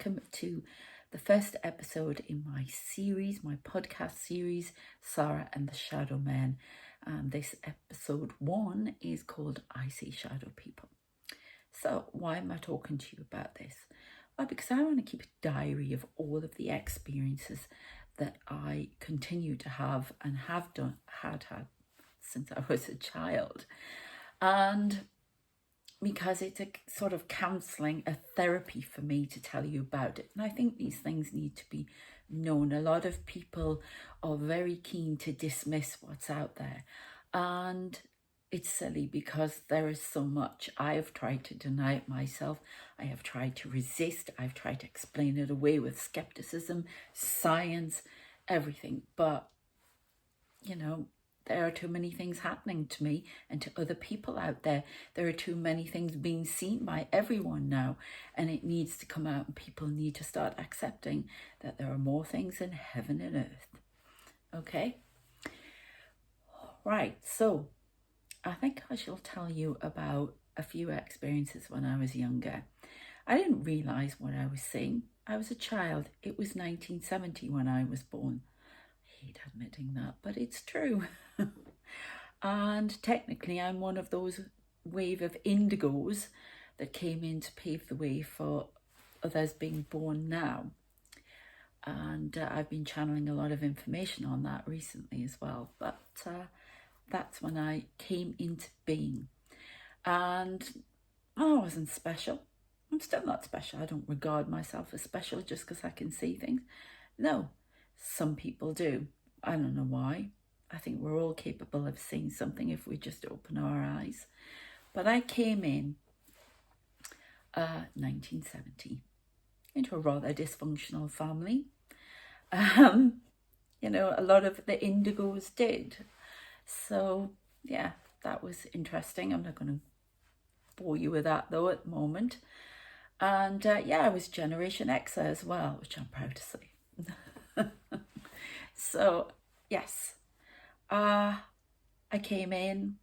welcome to the first episode in my series, my podcast series, Sara and the Shadow Men. This episode 1 is called I See Shadow People. So why am I talking to you about this? Well, because I want to keep a diary of all of the experiences that I continue to have and had since I was a child. And because it's a sort of counselling, a therapy for me to tell you about it. And I think these things need to be known. A lot of people are very keen to dismiss what's out there. And it's silly because there is so much. I have tried to deny it myself. I have tried to resist. I've tried to explain it away with skepticism, science, everything. But, you know, there are too many things happening to me and to other people out there. There are too many things being seen by everyone now, and it needs to come out, and people need to start accepting that there are more things in heaven and earth. Okay? Right, so I think I shall tell you about a few experiences when I was younger. I didn't realise what I was seeing. I was a child. It was 1970 when I was born. I hate admitting that, but it's true. And technically I'm one of those wave of indigos that came in to pave the way for others being born now. And I've been channeling a lot of information on that recently as well. But that's when I came into being. And I wasn't special. I'm still not special. I don't regard myself as special just because I can see things. No, some people do. I don't know why. I think we're all capable of seeing something if we just open our eyes. But I came in 1970 into a rather dysfunctional family. You know, a lot of the indigos did. So, yeah, that was interesting. I'm not going to bore you with that, though, at the moment. And, yeah, I was Generation Xer as well, which I'm proud to say. So, yes. I came in,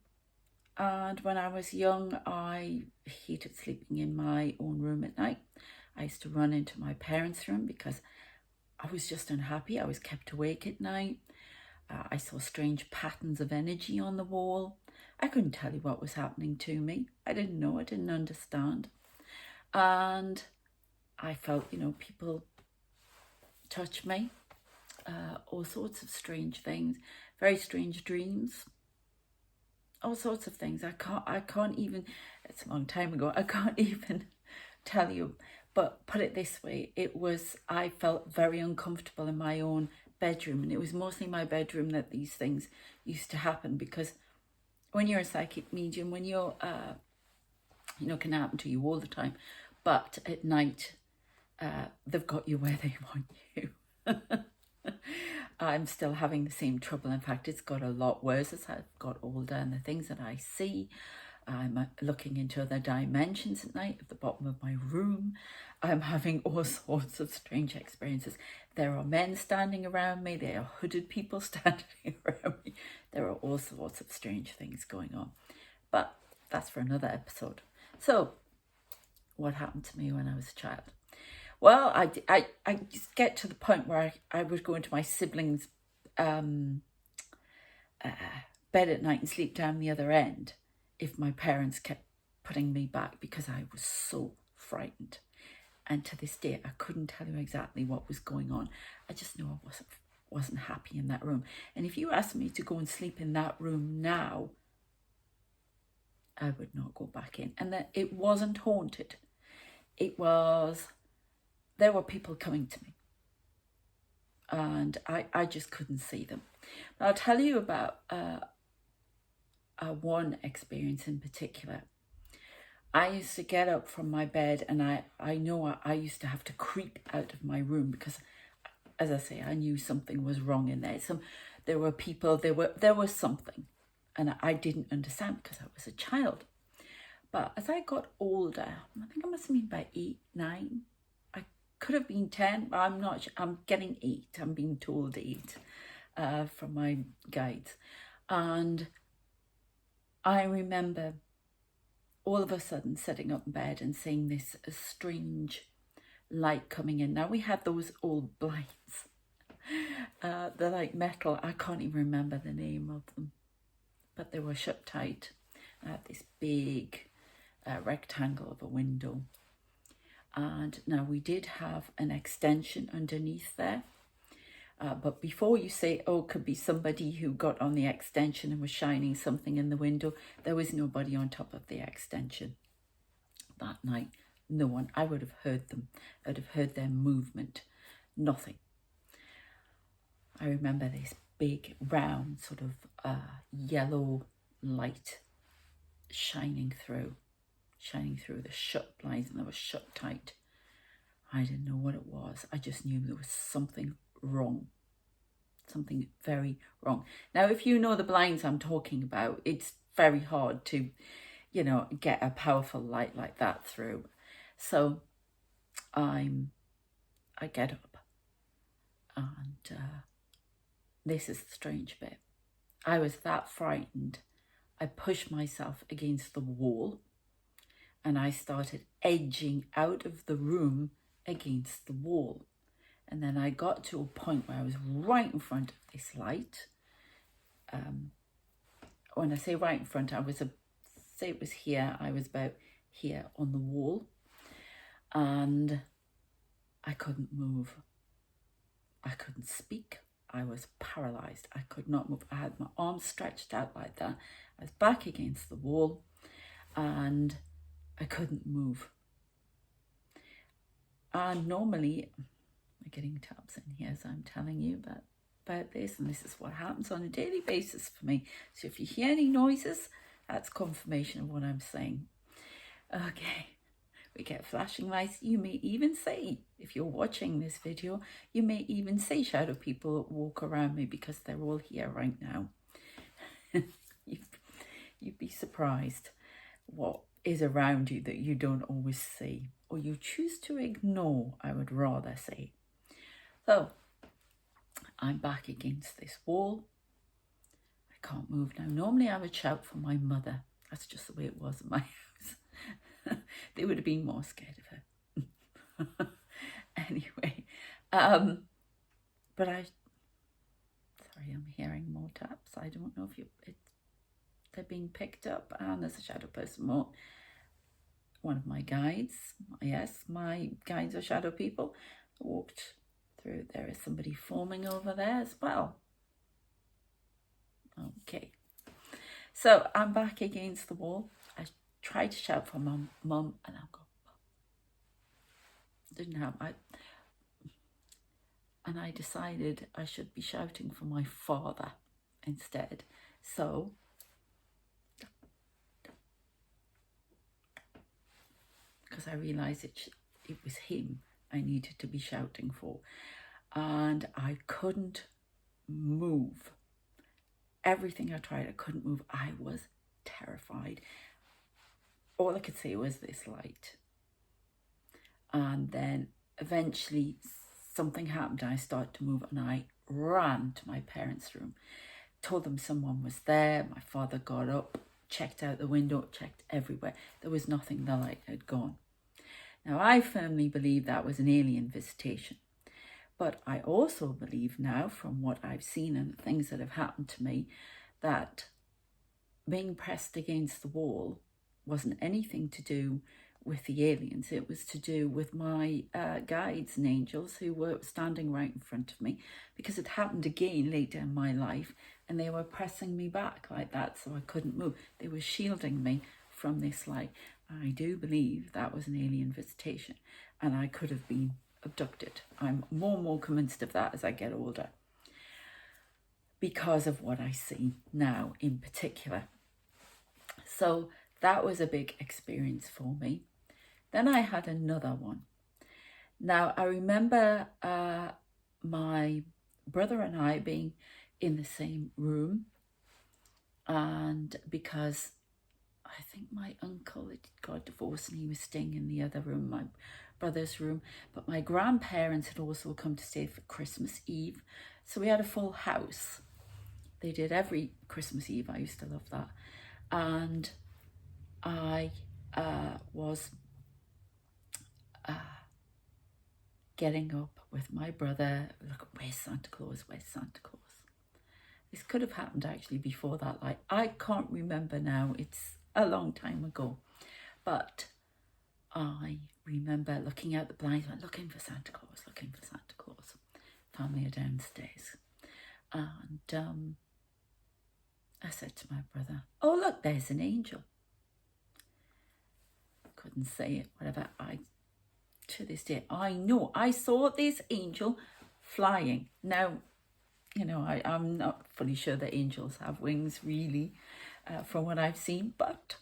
and when I was young, I hated sleeping in my own room at night. I used to run into my parents' room because I was just unhappy. I was kept awake at night. I saw strange patterns of energy on the wall. I couldn't tell you what was happening to me. I didn't know. I didn't understand. And I felt, you know, people touch me. All sorts of strange things, very strange dreams, all sorts of things. I can't even, it's a long time ago, I can't even tell you. But put it this way, I felt very uncomfortable in my own bedroom, and it was mostly my bedroom that these things used to happen, because when you're a psychic medium, when you're, you know, it can happen to you all the time, but at night, they've got you where they want you. I'm still having the same trouble. In fact, it's got a lot worse as I've got older, and the things that I see, I'm looking into other dimensions at night at the bottom of my room. I'm having all sorts of strange experiences. There are men standing around me. There are hooded people standing around me. There are all sorts of strange things going on. But that's for another episode. So, what happened to me when I was a child? Well, I just get to the point where I would go into my siblings' bed at night and sleep down the other end if my parents kept putting me back, because I was so frightened. And to this day, I couldn't tell you exactly what was going on. I just know I wasn't happy in that room. And if you asked me to go and sleep in that room now, I would not go back in. And that it wasn't haunted. There were people coming to me, and I just couldn't see them. But I'll tell you about one experience in particular. I used to get up from my bed, and I know I used to have to creep out of my room because, as I say, I knew something was wrong in there. There were people, there was something, and I didn't understand because I was a child. But as I got older, I think I must have been about 8, 9. Could have been 10, but I'm not sure. I'm getting 8. I'm being told 8 from my guides. And I remember all of a sudden sitting up in bed and seeing this strange light coming in. Now we had those old blinds. They're like metal. I can't even remember the name of them, but they were shut tight. I had this big rectangle of a window. And now we did have an extension underneath there. But before you say, oh, it could be somebody who got on the extension and was shining something in the window, there was nobody on top of the extension that night. No one. I would have heard them. I would have heard their movement. Nothing. I remember this big, round, sort of yellow light shining through the shut blinds, and they were shut tight. I didn't know what it was. I just knew there was something wrong. Something very wrong. Now, if you know the blinds I'm talking about, it's very hard to, you know, get a powerful light like that through. So I get up, and this is the strange bit. I was that frightened. I pushed myself against the wall, and I started edging out of the room against the wall. And then I got to a point where I was right in front of this light. When I say right in front, say it was here, I was about here on the wall. And I couldn't move. I couldn't speak. I was paralyzed. I could not move. I had my arms stretched out like that. I was back against the wall, and I couldn't move. And normally, I'm getting taps in here as I'm telling you about this, and this is what happens on a daily basis for me. So if you hear any noises, that's confirmation of what I'm saying. Okay, we get flashing lights. You may even see, if you're watching this video, you may even see shadow people that walk around me, because they're all here right now. You'd be surprised what is around you that you don't always see, or you choose to ignore, I would rather say. So I'm back against this wall. I can't move now. Normally I would shout for my mother. That's just the way it was in my house. They would have been more scared of her. Anyway, but sorry, I'm hearing more taps. I don't know if they're being picked up. And there's a shadow person more. One of my guides, yes, my guides are shadow people, walked through. There is somebody forming over there as well. Okay, so I'm back against the wall. I tried to shout for mum, and I'm going, didn't have. And I decided I should be shouting for my father instead. So because I realised it was him I needed to be shouting for, and I couldn't move. Everything I tried, I couldn't move. I was terrified. All I could see was this light. And then eventually something happened. I started to move, and I ran to my parents' room, told them someone was there. My father got up, checked out the window, checked everywhere. There was nothing. The light had gone. Now, I firmly believe that was an alien visitation. But I also believe now, from what I've seen and the things that have happened to me, that being pressed against the wall wasn't anything to do with the aliens. It was to do with my guides and angels who were standing right in front of me, because it happened again later in my life, and they were pressing me back like that so I couldn't move. They were shielding me from this light. I do believe that was an alien visitation, and I could have been abducted. I'm more and more convinced of that as I get older, because of what I see now in particular. So that was a big experience for me. Then I had another one. Now, I remember my brother and I being in the same room, and because I think my uncle had got divorced and he was staying in the other room, my brother's room, but my grandparents had also come to stay for Christmas Eve. So we had a full house. They did every Christmas Eve. I used to love that. And I was getting up with my brother. Look, where's Santa Claus? Where's Santa Claus? This could have happened actually before that. Like, I can't remember now. It's a long time ago. But I remember looking out the blinds, looking for Santa Claus, looking for Santa Claus. Family are downstairs. And I said to my brother, oh, look, there's an angel. Couldn't say it, whatever. To this day, I know I saw this angel flying. Now, you know, I'm not fully sure that angels have wings, really, from what I've seen, but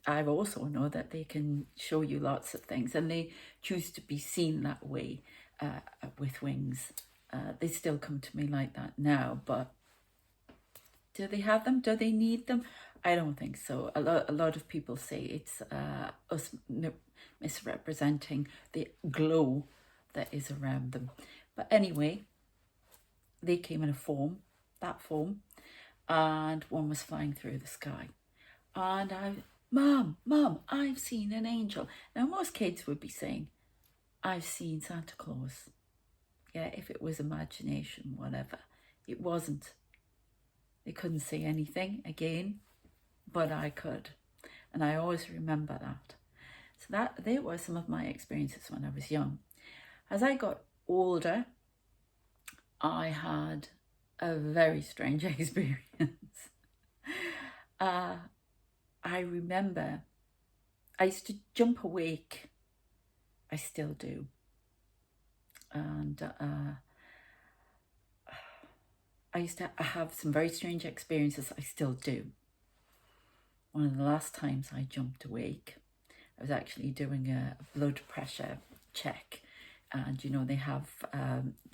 I also know that they can show you lots of things, and they choose to be seen that way, with wings. They still come to me like that now, but do they have them? Do they need them? I don't think so. A lot of people say it's us misrepresenting the glow that is around them. But anyway, they came in that form, and one was flying through the sky. And Mom, I've seen an angel. Now, most kids would be saying, I've seen Santa Claus. Yeah, if it was imagination, whatever. It wasn't. They couldn't say anything again, but I could. And I always remember that. So they were some of my experiences when I was young. As I got older, I had a very strange experience. I remember I used to jump awake. I still do. And I used to have some very strange experiences. I still do. One of the last times I jumped awake, I was actually doing a blood pressure check. And, you know, they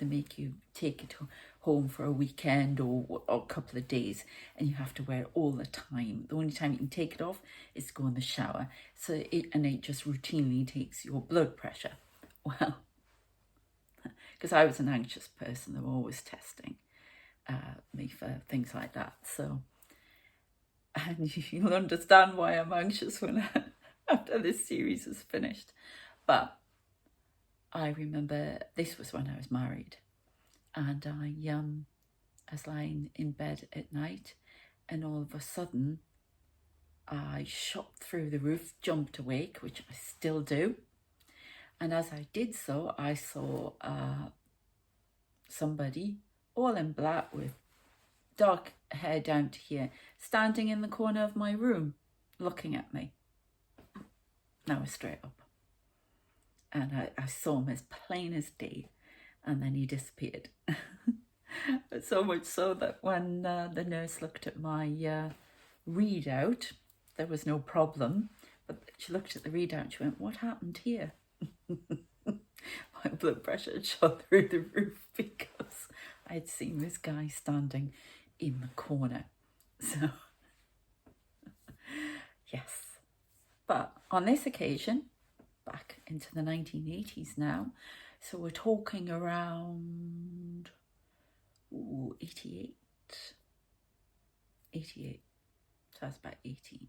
make you take it home for a weekend or a couple of days, and you have to wear it all the time. The only time you can take it off is to go in the shower. So it just routinely takes your blood pressure. Well, because I was an anxious person, they were always testing me for things like that. So, and you'll understand why I'm anxious after this series is finished. But I remember this was when I was married, and I was lying in bed at night, and all of a sudden I shot through the roof, jumped awake, which I still do. And as I did so, I saw somebody all in black with dark hair down to here, standing in the corner of my room, looking at me. Now we're straight up. And I saw him as plain as day, and then he disappeared. So much so that when the nurse looked at my readout, there was no problem, but she looked at the readout and she went, what happened here? My blood pressure had shot through the roof because I'd seen this guy standing in the corner. So, yes. But on this occasion, back into the 1980s now, so we're talking around 88, so I was about 18,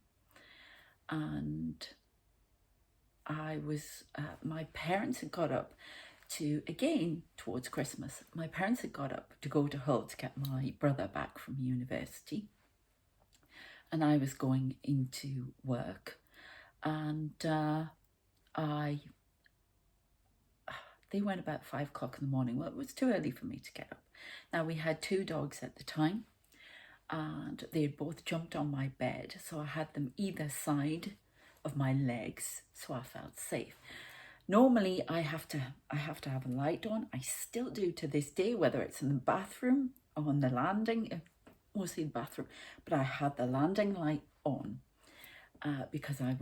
and I was, my parents had got up towards Christmas, my parents had got up to go to Hull to get my brother back from university, and I was going into work, and they went about 5 o'clock in the morning. Well, it was too early for me to get up. Now, we had 2 dogs at the time, and they had both jumped on my bed, so I had them either side of my legs, so I felt safe. Normally, I have to have a light on. I still do to this day, whether it's in the bathroom or on the landing, mostly the bathroom, but I had the landing light on because I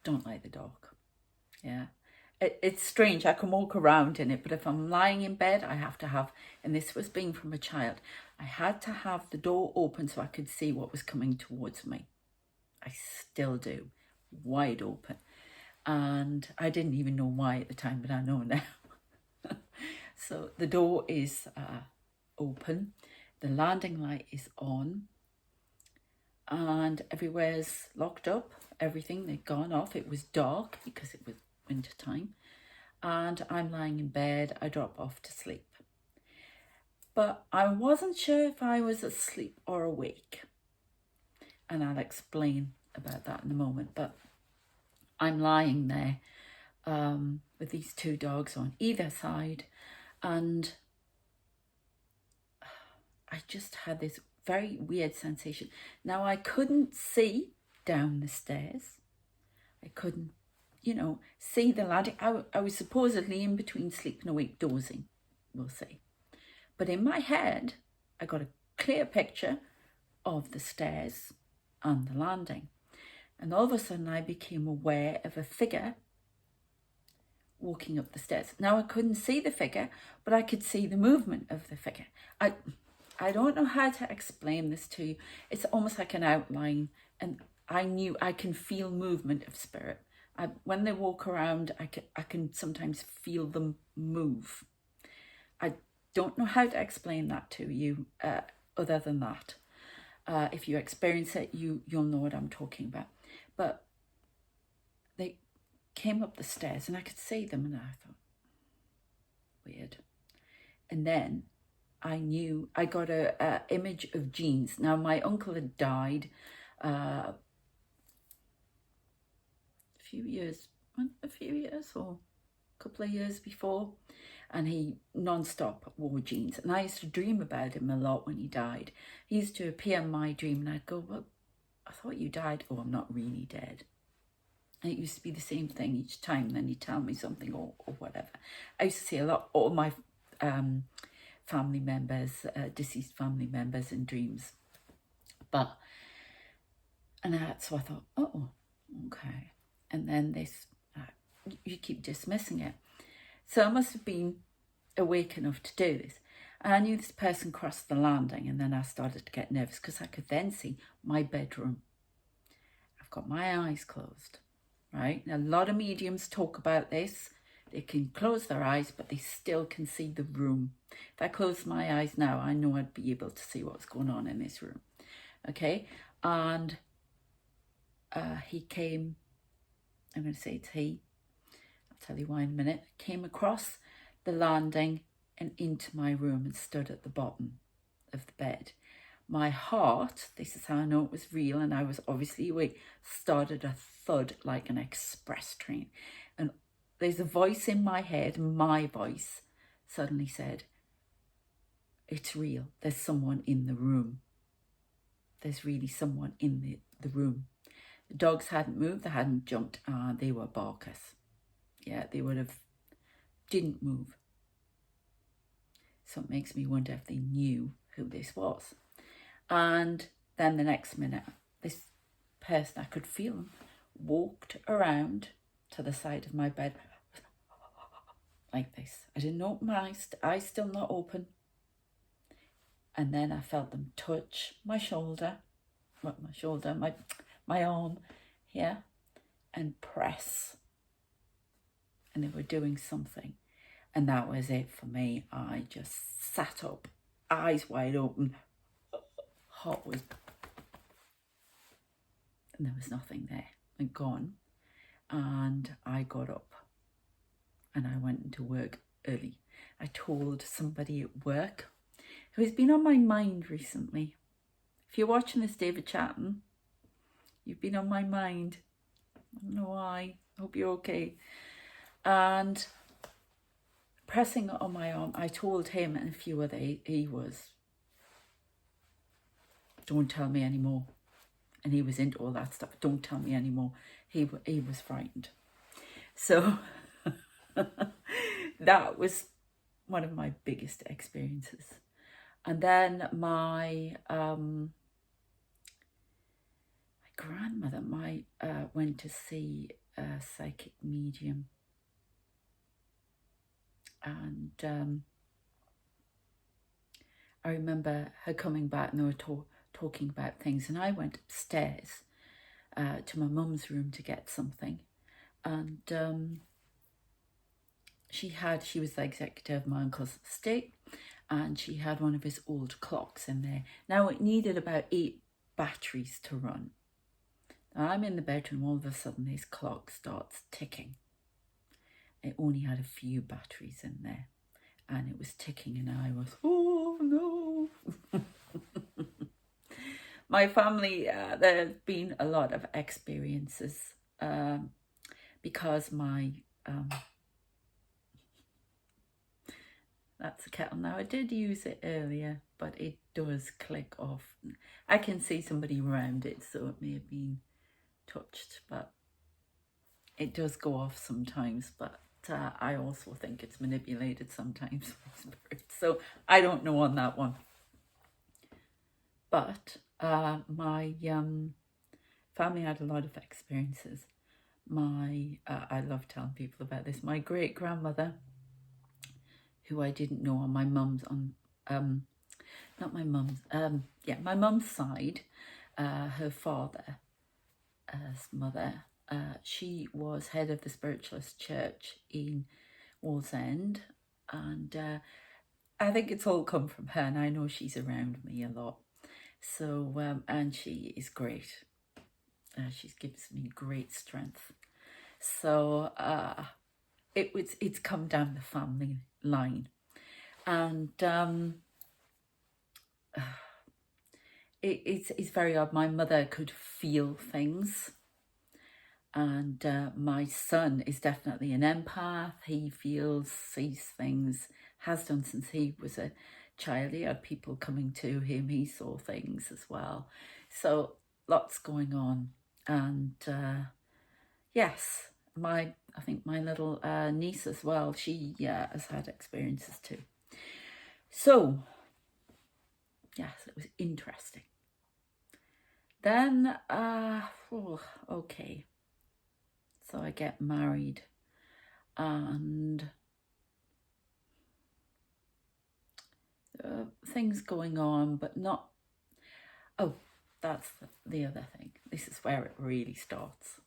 don't like the dark. Yeah. It's strange, I can walk around in it, but if I'm lying in bed, I have to have, and this was being from a child, I had to have the door open so I could see what was coming towards me. I still do, wide open. And I didn't even know why at the time, but I know now. So the door is open, the landing light is on, and everywhere's locked up, everything, they'd gone off. It was dark because it was winter time, and I'm lying in bed. I drop off to sleep. But I wasn't sure if I was asleep or awake. And I'll explain about that in a moment. But I'm lying there with these two dogs on either side. And I just had this very weird sensation. Now, I couldn't see down the stairs. I couldn't, see the ladder. I was supposedly in between sleep and awake, dozing, we'll say. But in my head, I got a clear picture of the stairs and the landing. And all of a sudden, I became aware of a figure walking up the stairs. Now, I couldn't see the figure, but I could see the movement of the figure. I don't know how to explain this to you. It's almost like an outline, and I can feel movement of spirit. When they walk around, I can sometimes feel them move. I don't know how to explain that to you other than that. If you experience it, you'll know what I'm talking about. But they came up the stairs and I could see them, and I thought, weird. And then I knew I got a image of jeans. Now, my uncle had died a few years or a couple of years before, and he non-stop wore jeans. And I used to dream about him a lot when he died. He used to appear in my dream, and I'd go, well, I thought you died. Oh, I'm not really dead. And it used to be the same thing each time. Then he'd tell me something or whatever. I used to see a lot, all my family members, deceased family members in dreams. So I thought, oh, okay. And then this, you keep dismissing it. So I must have been awake enough to do this. And I knew this person crossed the landing, and then I started to get nervous because I could then see my bedroom. I've got my eyes closed, right? Now, a lot of mediums talk about this. They can close their eyes, but they still can see the room. If I closed my eyes now, I know I'd be able to see what's going on in this room. Okay? And he came, I'm going to say it's he, I'll tell you why in a minute, came across the landing and into my room and stood at the bottom of the bed. My heart, this is how I know it was real, and I was obviously awake, started a thud like an express train. And there's a voice in my head, my voice, suddenly said, it's real. There's someone in the room. There's really someone in the room. The dogs hadn't moved, they hadn't jumped, they were barkers. Yeah, they didn't move. So it makes me wonder if they knew who this was. And then the next minute, this person, I could feel him, walked around to the side of my bed like this. I didn't open my eyes still not open. And then I felt them touch my shoulder, my arm here, and press. And they were doing something. And that was it for me. I just sat up, eyes wide open, heart was, and there was nothing there, and gone. And I got up and I went into work early. I told somebody at work who's been on my mind recently. If you're watching this, David Chapman, you've been on my mind. I don't know why. I hope you're okay. And pressing on my arm, I told him and a few other, he was, don't tell me anymore. And he was into all that stuff. Don't tell me anymore. He was frightened. So that was one of my biggest experiences. And then my grandmother went to see a psychic medium. And I remember her coming back, and they were talking about things. And I went upstairs to my mum's room to get something. And she was the executor of my uncle's estate, and she had one of his old clocks in there. Now, it needed about 8 batteries to run. Now, I'm in the bedroom, all of a sudden this clock starts ticking. it only had a few batteries in there, and it was ticking, and I was, oh no. My family, there's been a lot of experiences because my, that's a kettle now. I did use it earlier, but it does click off. I can see somebody around it, so it may have been touched, but it does go off sometimes. But I also think it's manipulated sometimes by spirits, so I don't know on that one. But my family had a lot of experiences. I love telling people about this. My great grandmother, who I didn't know on my mum's not my mum's my mum's side, her father's mother, she was head of the Spiritualist Church in Wallsend, and I think it's all come from her, and I know she's around me a lot. So and she is great. She gives me great strength. So it's come down the family line, and it's very odd. My mother could feel things, and my son is definitely an empath. He sees things, has done since he was a child. He had people coming to him. He saw things as well. So lots going on, and yes, I think my little niece as well, she has had experiences too. So yes, it was interesting. Then okay, so I get married, and things going on, but not, oh, that's the other thing. This is where it really starts.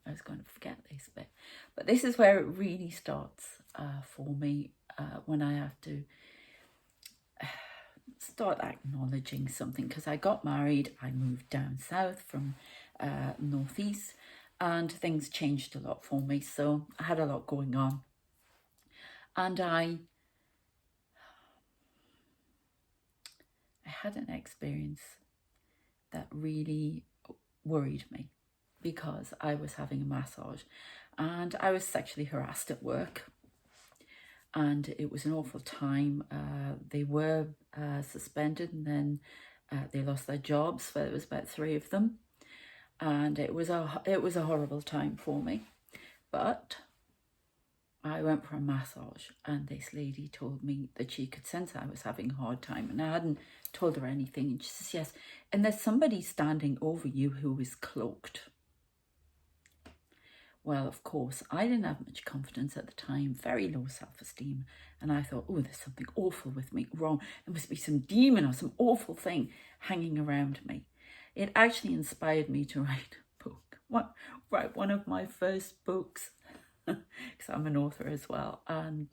I was going to forget this bit, but this is where it really starts for me, when I have to start acknowledging something. Because I got married, I moved down south from northeast, and things changed a lot for me. So I had a lot going on, and I had an experience that really worried me, because I was having a massage and I was sexually harassed at work, and it was an awful time. They were suspended, and then they lost their jobs. There was about 3 of them, and it was a horrible time for me. But I went for a massage, and this lady told me that she could sense I was having a hard time, and I hadn't told her anything. And she says, yes, and there's somebody standing over you who is cloaked. Well, of course, I didn't have much confidence at the time, very low self-esteem. And I thought, oh, there's something awful with me wrong. There must be some demon or some awful thing hanging around me. It actually inspired me to write a book, write one of my first books, because I'm an author as well. And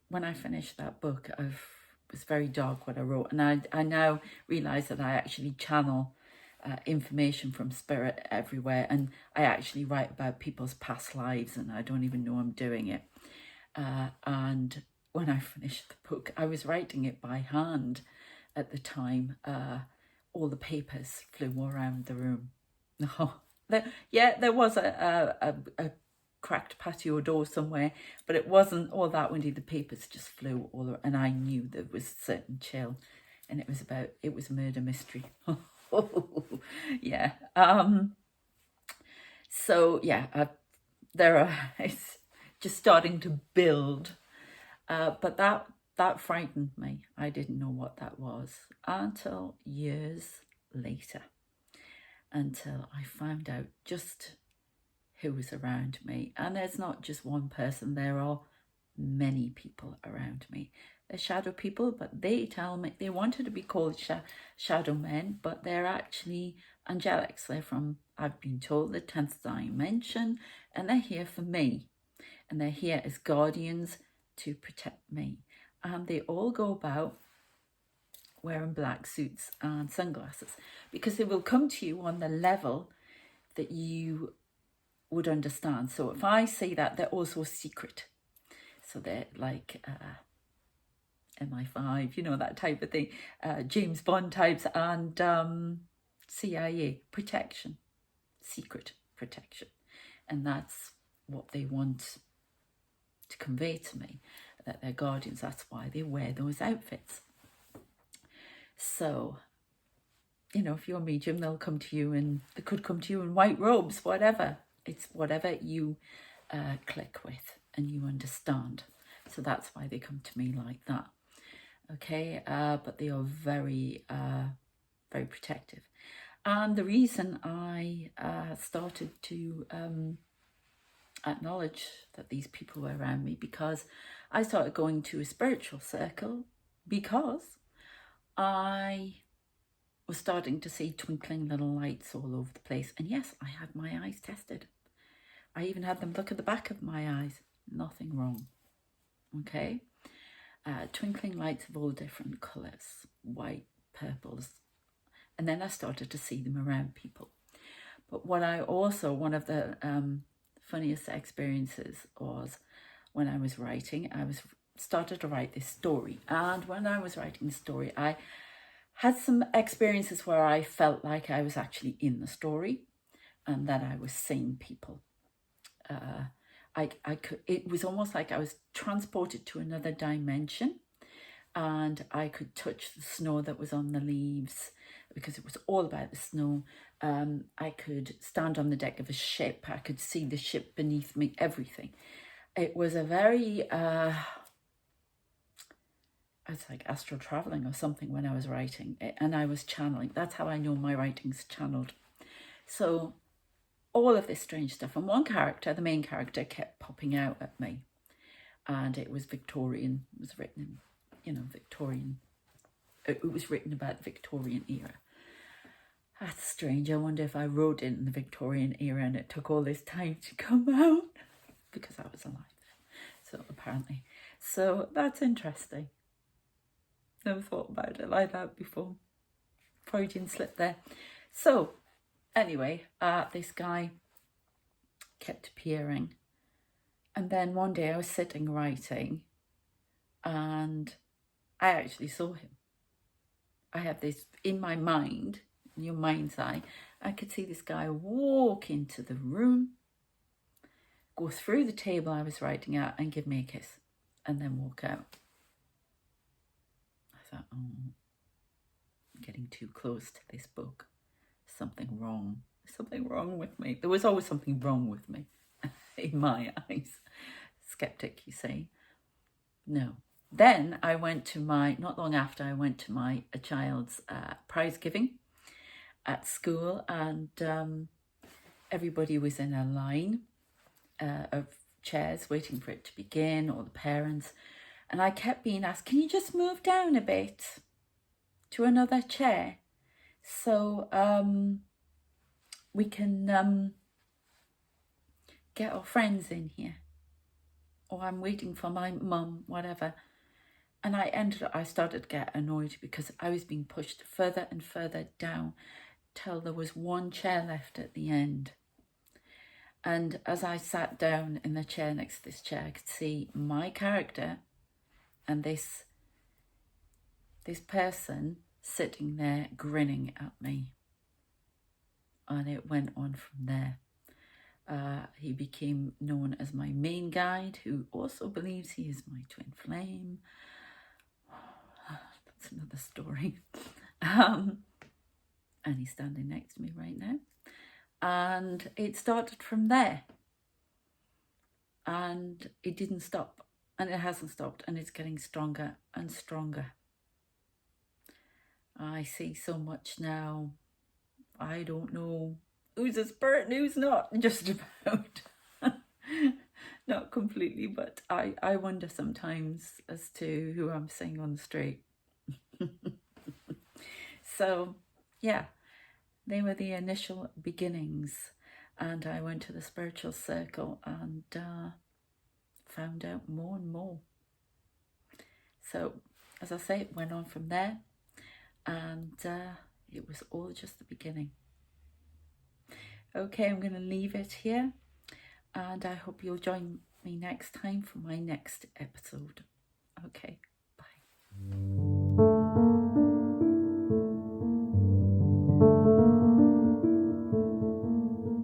when I finished that book, it was very dark what I wrote. And I now realise that I actually channel information from spirit everywhere, and I actually write about people's past lives, and I don't even know I'm doing it. And when I finished the book, I was writing it by hand at the time. All the papers flew around the room. There was a cracked patio door somewhere, but it wasn't all that windy. The papers just flew all around, and I knew there was a certain chill, and it was a murder mystery. Yeah. So yeah, it's just starting to build, but that frightened me. I didn't know what that was until years later, until I found out just who was around me. And there's not just one person, there are many people around me. They're shadow people, but they tell me they wanted to be called shadow men, but they're actually angelics. They're from, I've been told, the 10th dimension, and they're here for me, and they're here as guardians to protect me. And they all go about wearing black suits and sunglasses, because they will come to you on the level that you would understand. So if I say that, they're also secret. So they're like MI5, you know, that type of thing, James Bond types, and CIA, protection, secret protection. And that's what they want to convey to me, that they're guardians. That's why they wear those outfits. So, you know, if you're a medium, they'll come to you, and they could come to you in white robes, whatever. It's whatever you click with and you understand. So that's why they come to me like that. Okay, but they are very, very protective. And the reason I started to acknowledge that these people were around me, because I started going to a spiritual circle, because I was starting to see twinkling little lights all over the place. And yes, I had my eyes tested. I even had them look at the back of my eyes. Nothing wrong. Okay. Twinkling lights of all different colours, white, purples. And then I started to see them around people. But what I also, one of the funniest experiences was when I was writing. Started to write this story. And when I was writing the story, I had some experiences where I felt like I was actually in the story and that I was seeing people. It was almost like I was transported to another dimension, and I could touch the snow that was on the leaves, because it was all about the snow. I could stand on the deck of a ship. I could see the ship beneath me, everything. It was a very, it's like astral traveling or something when I was writing, and I was channeling. That's how I know my writing's channeled. So all of this strange stuff. And one character, the main character, kept popping out at me. And it was Victorian. It was written in, you know, Victorian. It was written about the Victorian era. That's strange. I wonder if I wrote it in the Victorian era and it took all this time to come out, because I was alive. So apparently. So that's interesting. Never thought about it like that before. Freudian slip there. So anyway, this guy kept appearing. And then one day I was sitting writing, and I actually saw him. I have this in my mind, in your mind's eye. I could see this guy walk into the room, go through the table I was writing at, and give me a kiss, and then walk out. I thought, oh, I'm getting too close to this book. Something wrong. Something wrong with me. There was always something wrong with me in my eyes. Skeptic, you see. No. Then I went to not long after, I went to my child's prize giving at school, and everybody was in a line of chairs waiting for it to begin, all the parents. And I kept being asked, can you just move down a bit to another chair so we can get our friends in here? Or I'm waiting for my mum, whatever. And I started to get annoyed, because I was being pushed further and further down till there was one chair left at the end. And as I sat down in the chair next to this chair, I could see my character and this person sitting there grinning at me. And it went on from there. He became known as my main guide, who also believes he is my twin flame. That's another story. And he's standing next to me right now. And it started from there. And it didn't stop. And it hasn't stopped. And it's getting stronger and stronger. I see so much now. I don't know who's a spirit and who's not, just about. Not completely, but I wonder sometimes as to who I'm seeing on the street. So, yeah, they were the initial beginnings. And I went to the spiritual circle and found out more and more. So, as I say, it went on from there. And it was all just the beginning. Okay, I'm going to leave it here. and I hope you'll join me next time for my next episode. Okay, bye.